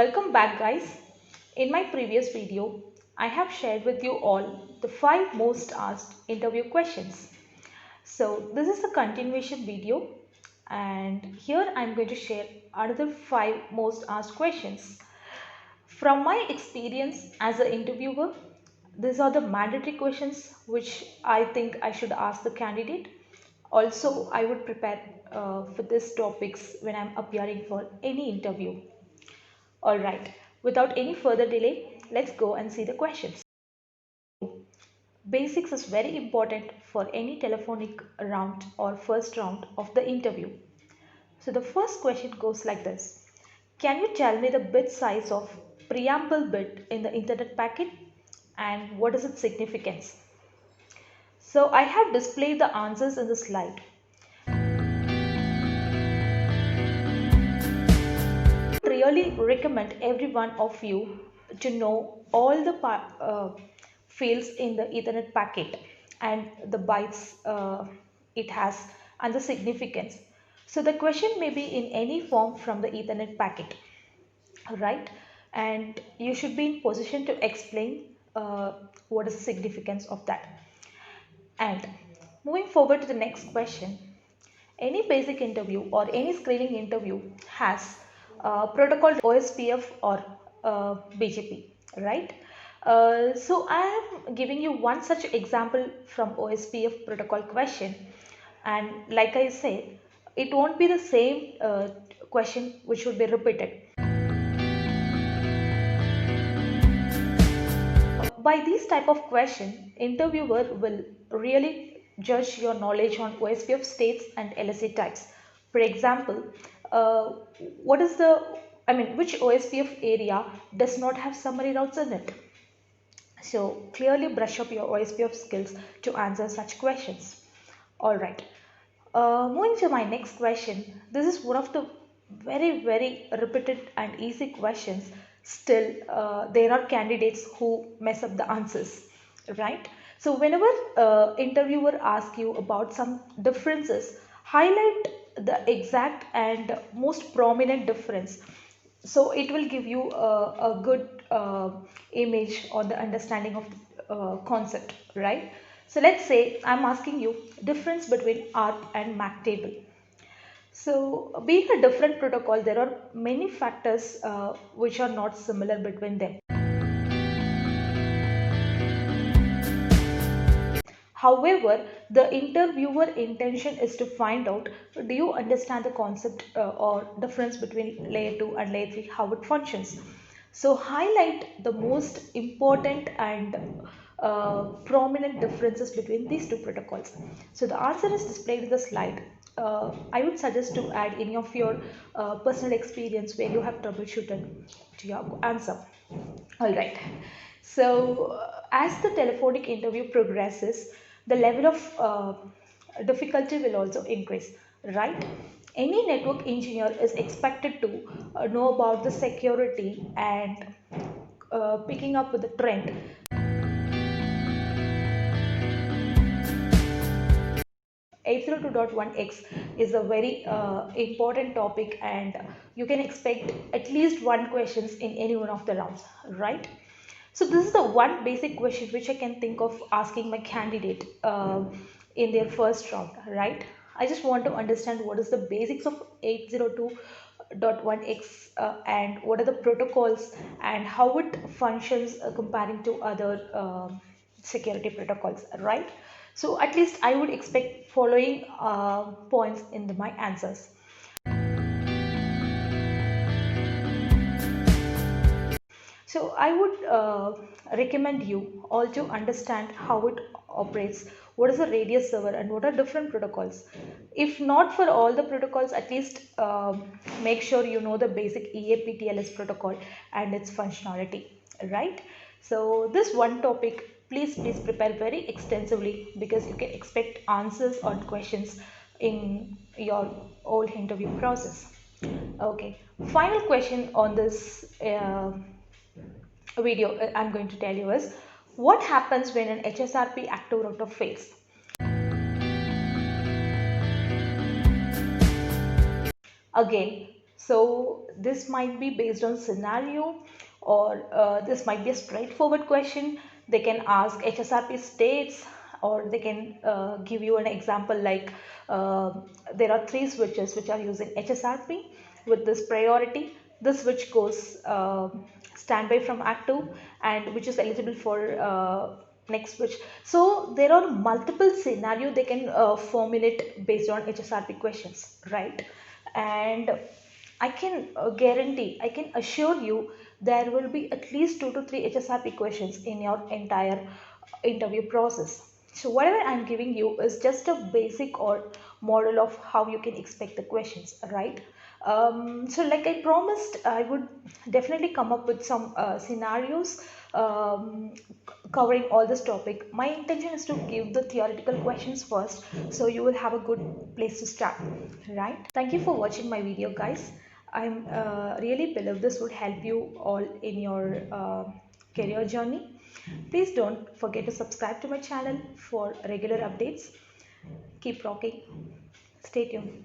Welcome back, guys. In my previous video, I have shared with you all the 5 most asked interview questions. So, this is a continuation video, and here I am going to share another 5 most asked questions. From my experience as an interviewer, these are the mandatory questions which I think I should ask the candidate. Also, I would prepare for these topics when I'm appearing for any interview. Alright, without any further delay, let's go and see the questions. Basics is very important for any telephonic round or first round of the interview. So the first question goes like this. Can you tell me the bit size of preamble bit in the internet packet and what is its significance? So I have displayed the answers in the slide. Really recommend every one of you to know all the fields in the Ethernet packet and the bytes it has and the significance. So the question may be in any form from the Ethernet packet, right? And you should be in position to explain what is the significance of that. And moving forward to the next question, any basic interview or any screening interview has protocol OSPF or BGP, right? So I am giving you one such example from OSPF protocol question, and like I said, it won't be the same question which would be repeated. By these type of question, interviewer will really judge your knowledge on OSPF states and LSA types. For example, uh, what is the, which OSPF area does not have summary routes in it? So clearly brush up your OSPF skills to answer such questions. Alright, moving to my next question. This is one of the very repeated and easy questions. Still, there are candidates who mess up the answers, right? So whenever interviewer asks you about some differences, highlight the exact and most prominent difference, so it will give you a good image on the understanding of the concept, right? So let's say I'm asking you difference between ARP and MAC table. So being a different protocol, there are many factors which are not similar between them. However, the interviewer intention is to find out, do you understand the concept or difference between layer 2 and layer 3, how it functions. So highlight the most important and prominent differences between these two protocols. So the answer is displayed in the slide. I would suggest to add any of your personal experience where you have troubleshooted to your answer. All right. So, as the telephonic interview progresses, the level of difficulty will also increase, right? Any network engineer is expected to know about the security and picking up with the trend. 802.1x is a very important topic, and you can expect at least one questions in any one of the rounds, right? So this is the one basic question which I can think of asking my candidate in their first round, right? I just want to understand what is the basics of 802.1x and what are the protocols and how it functions comparing to other security protocols, right? So at least I would expect following points in my answers. So I would recommend you all to understand how it operates, what is a radius server and what are different protocols. If not for all the protocols, at least make sure you know the basic EAP-TLS protocol and its functionality, right? So this one topic, please prepare very extensively because you can expect answers on questions in your whole interview process. Okay, final question on this video I'm going to tell you is what happens when an HSRP active router fails. Again, So this might be based on scenario, or this might be a straightforward question. They can ask HSRP states, or they can give you an example like uh, there are three switches which are using HSRP with this priority. This switch goes standby from active, and which is eligible for next switch. So there are multiple scenario they can formulate based on HSRP questions, right? And I can guarantee, I can assure you there will be at least 2 to 3 HSRP questions in your entire interview process. So whatever I'm giving you is just a basic or model of how you can expect the questions, right? So like I promised, I would definitely come up with some scenarios um, covering all this topic. My intention is to give the theoretical questions first, so you will have a good place to start, right? Thank you for watching my video, guys. I'm really believe this would help you all in your career journey. Please don't forget to subscribe to my channel for regular updates. Keep rocking. Stay tuned.